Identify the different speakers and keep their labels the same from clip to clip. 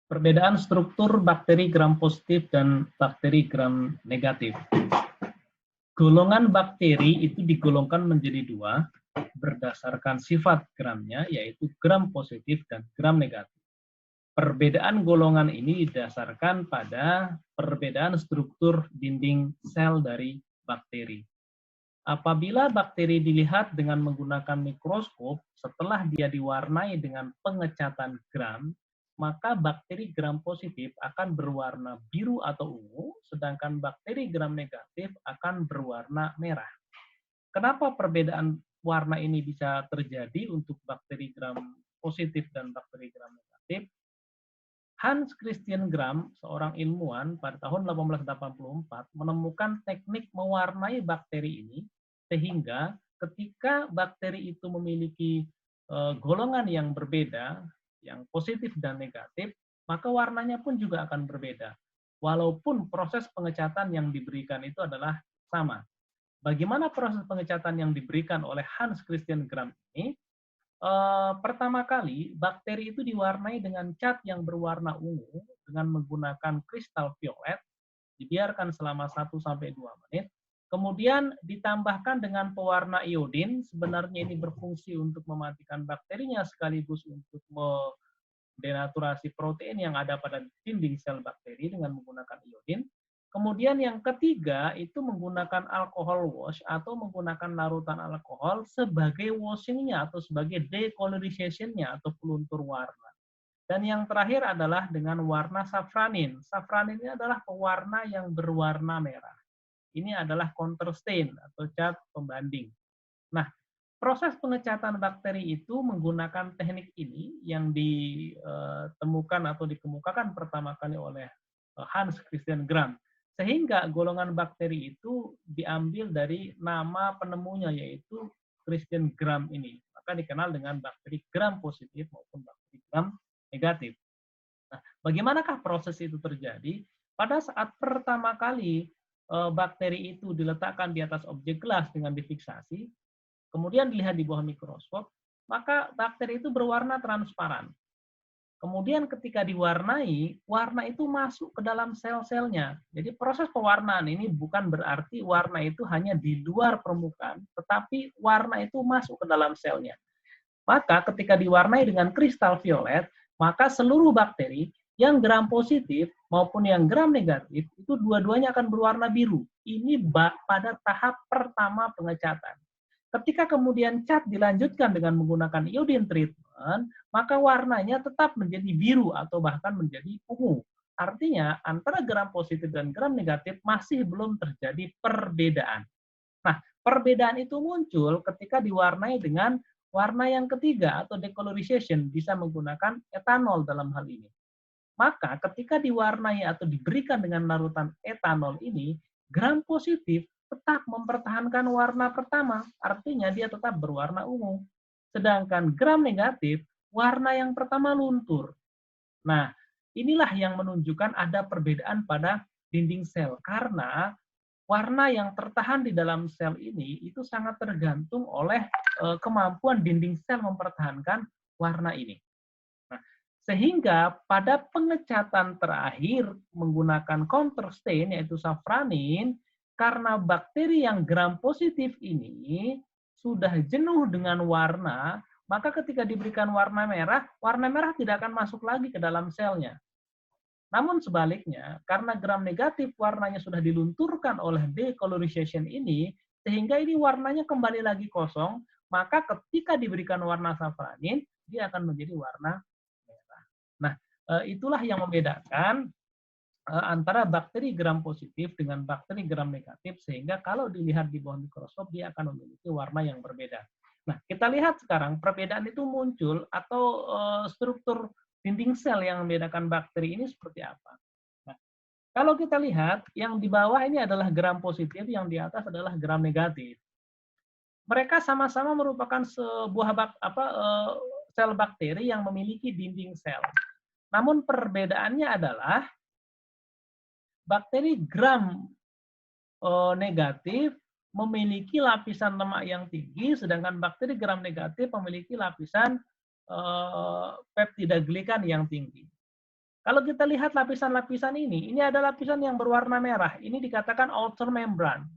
Speaker 1: Perbedaan struktur bakteri gram positif dan bakteri gram negatif. Golongan bakteri itu digolongkan menjadi dua berdasarkan sifat gramnya, yaitu gram positif dan gram negatif. Perbedaan golongan ini didasarkan pada perbedaan struktur dinding sel dari bakteri. Apabila bakteri dilihat dengan menggunakan mikroskop, setelah dia diwarnai dengan pengecatan gram, maka bakteri gram positif akan berwarna biru atau ungu, sedangkan bakteri gram negatif akan berwarna merah. Kenapa perbedaan warna ini bisa terjadi untuk bakteri gram positif dan bakteri gram negatif? Hans Christian Gram, seorang ilmuwan pada tahun 1884 menemukan teknik mewarnai bakteri ini sehingga ketika bakteri itu memiliki golongan yang berbeda, yang positif dan negatif, maka warnanya pun juga akan berbeda. Walaupun proses pengecatan yang diberikan itu adalah sama. Bagaimana proses pengecatan yang diberikan oleh Hans Christian Gram ini? Pertama kali, bakteri itu diwarnai dengan cat yang berwarna ungu dengan menggunakan kristal violet, dibiarkan selama 1-2 menit, kemudian ditambahkan dengan pewarna iodin, sebenarnya ini berfungsi untuk mematikan bakterinya sekaligus untuk denaturasi protein yang ada pada dinding sel bakteri dengan menggunakan iodin. Kemudian yang ketiga itu menggunakan alkohol wash atau menggunakan larutan alkohol sebagai washingnya atau sebagai decolorization-nya atau peluntur warna. Dan yang terakhir adalah dengan warna safranin. Safranin ini adalah pewarna yang berwarna merah. Ini adalah counter stain atau cat pembanding. Nah, proses pengecatan bakteri itu menggunakan teknik ini yang ditemukan atau dikemukakan pertama kali oleh Hans Christian Gram. Sehingga golongan bakteri itu diambil dari nama penemunya, yaitu Christian Gram ini. Maka dikenal dengan bakteri gram positif maupun bakteri gram negatif. Nah, bagaimanakah proses itu terjadi? Pada saat pertama kali bakteri itu diletakkan di atas objek gelas dengan difiksasi, kemudian dilihat di bawah mikroskop, maka bakteri itu berwarna transparan. Kemudian ketika diwarnai, warna itu masuk ke dalam sel-selnya. Jadi proses pewarnaan ini bukan berarti warna itu hanya di luar permukaan, tetapi warna itu masuk ke dalam selnya. Maka ketika diwarnai dengan kristal violet, maka seluruh bakteri yang gram positif maupun yang gram negatif itu dua-duanya akan berwarna biru. Ini pada tahap pertama pengecatan. Ketika kemudian cat dilanjutkan dengan menggunakan iodine treatment, maka warnanya tetap menjadi biru atau bahkan menjadi ungu. Artinya antara gram positif dan gram negatif masih belum terjadi perbedaan. Nah, perbedaan itu muncul ketika diwarnai dengan warna yang ketiga atau decolorization, bisa menggunakan etanol dalam hal ini. Maka ketika diwarnai atau diberikan dengan larutan etanol ini, gram positif tetap mempertahankan warna pertama, artinya dia tetap berwarna ungu. Sedangkan gram negatif, warna yang pertama luntur. Nah, inilah yang menunjukkan ada perbedaan pada dinding sel, karena warna yang tertahan di dalam sel ini itu sangat tergantung oleh kemampuan dinding sel mempertahankan warna ini. Nah, sehingga pada pengecatan terakhir menggunakan counter stain yaitu safranin, karena bakteri yang gram positif ini sudah jenuh dengan warna, maka ketika diberikan warna merah tidak akan masuk lagi ke dalam selnya. Namun sebaliknya, karena gram negatif warnanya sudah dilunturkan oleh decolorization ini, sehingga ini warnanya kembali lagi kosong, maka ketika diberikan warna safranin, dia akan menjadi warna merah. Nah, itulah yang membedakan antara bakteri gram positif dengan bakteri gram negatif, sehingga kalau dilihat di bawah mikroskop, dia akan memiliki warna yang berbeda. Nah, kita lihat sekarang perbedaan itu muncul atau struktur dinding sel yang membedakan bakteri ini seperti apa. Nah, kalau kita lihat, yang di bawah ini adalah gram positif, yang di atas adalah gram negatif. Mereka sama-sama merupakan sebuah sel bakteri yang memiliki dinding sel. Namun perbedaannya adalah bakteri gram negatif memiliki lapisan lemak yang tinggi, sedangkan bakteri gram negatif memiliki lapisan peptida glikan yang tinggi. Kalau kita lihat lapisan-lapisan ini ada lapisan yang berwarna merah. Ini dikatakan outer membrane.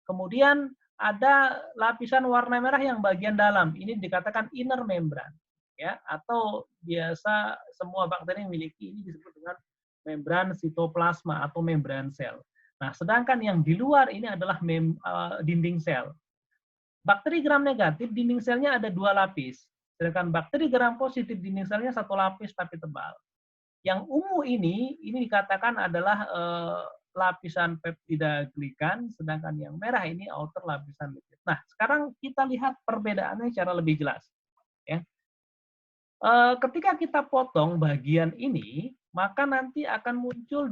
Speaker 1: Kemudian ada lapisan warna merah yang bagian dalam. Ini dikatakan inner membrane. Ya, atau biasa semua bakteri memiliki ini disebut dengan membran sitoplasma atau membran sel. Nah, sedangkan yang di luar ini adalah dinding sel. Bakteri gram negatif dinding selnya ada 2 lapis. Sedangkan bakteri gram positif dinding selnya 1 lapis tapi tebal. Yang ungu ini dikatakan adalah lapisan peptida glikan, sedangkan yang merah ini outer lapisan lipid. Nah, sekarang kita lihat perbedaannya secara lebih jelas. Ya. Ketika kita potong bagian ini, maka nanti akan muncul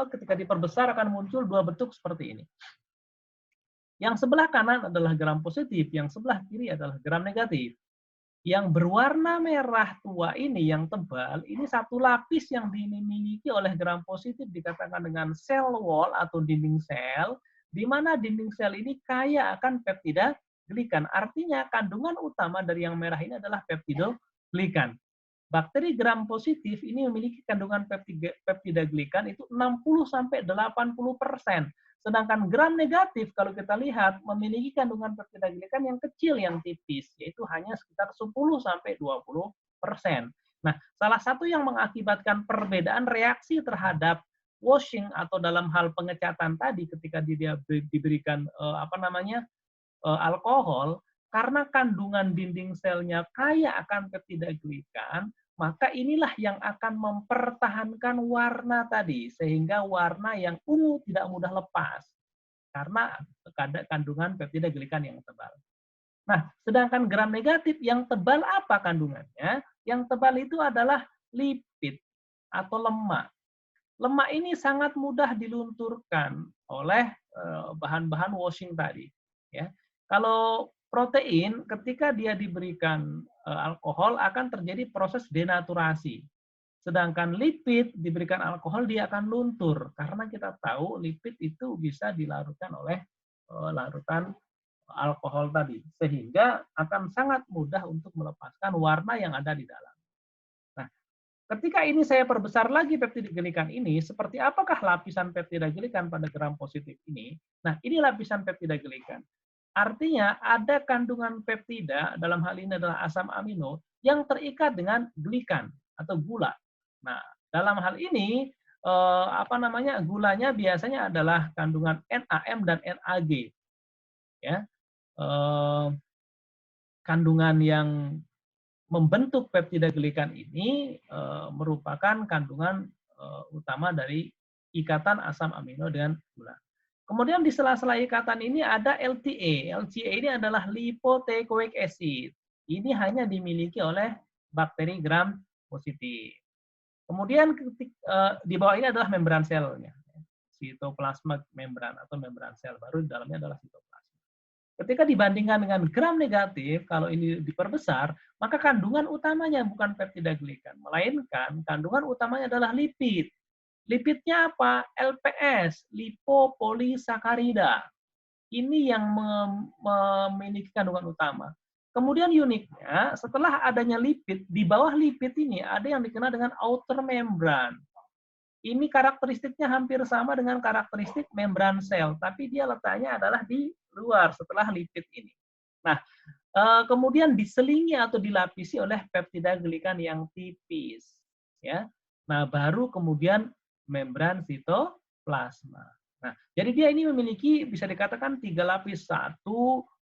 Speaker 1: ketika diperbesar akan muncul 2 bentuk seperti ini. Yang sebelah kanan adalah gram positif, yang sebelah kiri adalah gram negatif. Yang berwarna merah tua ini, yang tebal, ini 1 lapis yang dimiliki oleh gram positif dikatakan dengan cell wall atau dinding sel, di mana dinding sel ini kaya akan peptida glikan. Artinya kandungan utama dari yang merah ini adalah peptidoglikan. Bakteri gram positif ini memiliki kandungan peptida glikan itu 60-80%. Sedangkan gram negatif kalau kita lihat memiliki kandungan peptida glikan yang kecil, yang tipis, yaitu hanya sekitar 10-20%. Nah, salah satu yang mengakibatkan perbedaan reaksi terhadap washing atau dalam hal pengecatan tadi ketika dia diberikan alkohol, karena kandungan dinding selnya kaya akan peptida glikan, maka inilah yang akan mempertahankan warna tadi, sehingga warna yang ungu tidak mudah lepas, karena kandungan peptida glikan yang tebal. Nah, sedangkan gram negatif yang tebal apa kandungannya? Yang tebal itu adalah lipid atau lemak. Lemak ini sangat mudah dilunturkan oleh bahan-bahan washing tadi. Ya. Kalau protein, ketika dia diberikan alkohol akan terjadi proses denaturasi. Sedangkan lipid diberikan alkohol dia akan luntur karena kita tahu lipid itu bisa dilarutkan oleh larutan alkohol tadi, sehingga akan sangat mudah untuk melepaskan warna yang ada di dalam. Nah, ketika ini saya perbesar lagi peptida glikan ini, seperti apakah lapisan peptida glikan pada gram positif ini? Nah, ini lapisan peptida glikan. Artinya ada kandungan peptida, dalam hal ini adalah asam amino, yang terikat dengan glikan atau gula. Nah, dalam hal ini gulanya biasanya adalah kandungan NAM dan NAG. Ya. Kandungan yang membentuk peptida glikan ini merupakan kandungan utama dari ikatan asam amino dengan gula. Kemudian di sela-sela ikatan ini ada LTA. LTA ini adalah lipoteichoic acid. Ini hanya dimiliki oleh bakteri gram positif. Kemudian di bawah ini adalah membran selnya, sitoplasma membran atau membran sel. Baru di dalamnya adalah sitoplasma. Ketika dibandingkan dengan gram negatif, kalau ini diperbesar, maka kandungan utamanya bukan peptida glikan, melainkan kandungan utamanya adalah lipid. Lipidnya apa? LPS, lipopolisakarida. Ini yang memiliki kandungan utama. Kemudian uniknya, setelah adanya lipid, di bawah lipid ini ada yang dikenal dengan outer membrane. Ini karakteristiknya hampir sama dengan karakteristik membran sel, tapi dia letaknya adalah di luar setelah lipid ini. Nah, kemudian diselingi atau dilapisi oleh peptida glikan yang tipis. Ya. Nah, baru kemudian membran sitoplasma. Nah, jadi dia ini memiliki bisa dikatakan 3 lapis, 1,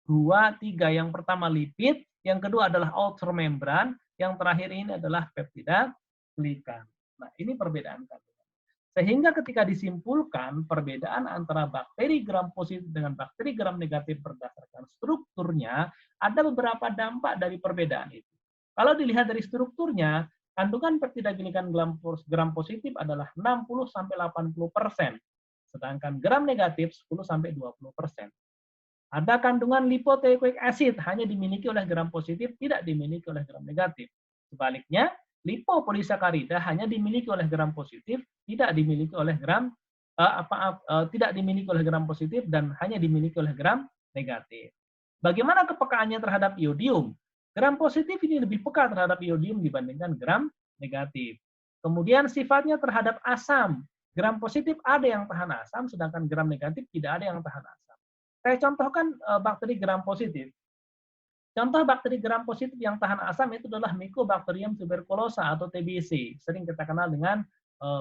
Speaker 1: 2, 3. Yang pertama lipid, yang kedua adalah outer membran, yang terakhir ini adalah peptida glikan. Nah, ini perbedaan kandungan. Sehingga ketika disimpulkan perbedaan antara bakteri gram positif dengan bakteri gram negatif berdasarkan strukturnya, ada beberapa dampak dari perbedaan itu. Kalau dilihat dari strukturnya, kandungan peptida glikan gram positif adalah 60-80%, sedangkan gram negatif 10-20%. Ada kandungan lipoteichoic acid hanya dimiliki oleh gram positif, tidak dimiliki oleh gram negatif. Sebaliknya, lipopolisakarida hanya dimiliki oleh gram positif, tidak dimiliki oleh gram positif dan hanya dimiliki oleh gram negatif. Bagaimana kepekaannya terhadap iodium? Gram positif ini lebih peka terhadap iodium dibandingkan gram negatif. Kemudian sifatnya terhadap asam. Gram positif ada yang tahan asam, sedangkan gram negatif tidak ada yang tahan asam. Saya contohkan bakteri gram positif. Contoh bakteri gram positif yang tahan asam itu adalah Mycobacterium tuberculosa atau TBC. Sering kita kenal dengan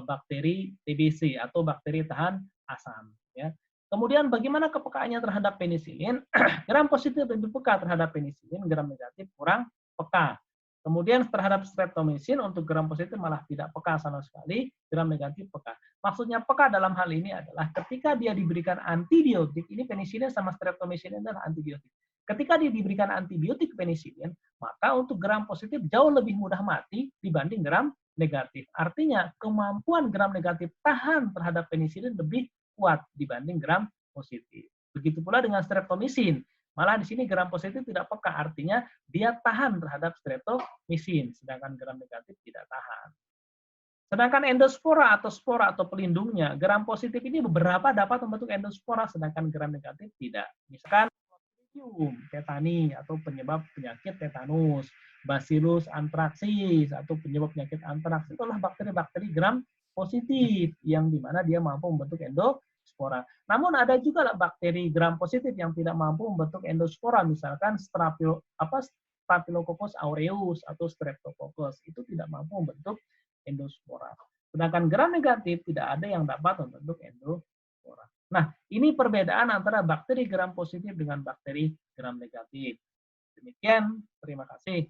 Speaker 1: bakteri TBC atau bakteri tahan asam. Ya. Kemudian bagaimana kepekaannya terhadap penisilin? Gram positif lebih peka terhadap penisilin, gram negatif kurang peka. Kemudian terhadap streptomycin untuk gram positif malah tidak peka sama sekali, gram negatif peka. Maksudnya peka dalam hal ini adalah ketika dia diberikan antibiotik, ini penisilin sama streptomycin adalah antibiotik. Ketika dia diberikan antibiotik penisilin, maka untuk gram positif jauh lebih mudah mati dibanding gram negatif. Artinya kemampuan gram negatif tahan terhadap penisilin lebih kuat dibanding gram positif. Begitu pula dengan streptomycin. Malah di sini gram positif tidak peka, artinya dia tahan terhadap streptomycin, sedangkan gram negatif tidak tahan. Sedangkan endospora atau spora atau pelindungnya, gram positif ini beberapa dapat membentuk endospora, sedangkan gram negatif tidak. Misalkan Clostridium tetani atau penyebab penyakit tetanus, Bacillus anthracis atau penyebab penyakit antraks, itulah bakteri-bakteri gram positif yang dimana dia mampu membentuk endospora. Namun ada juga bakteri gram positif yang tidak mampu membentuk endospora, misalkan Staphylococcus aureus atau Streptococcus, itu tidak mampu membentuk endospora. Sedangkan gram negatif tidak ada yang dapat membentuk endospora. Nah, ini perbedaan antara bakteri gram positif dengan bakteri gram negatif. Demikian, terima kasih.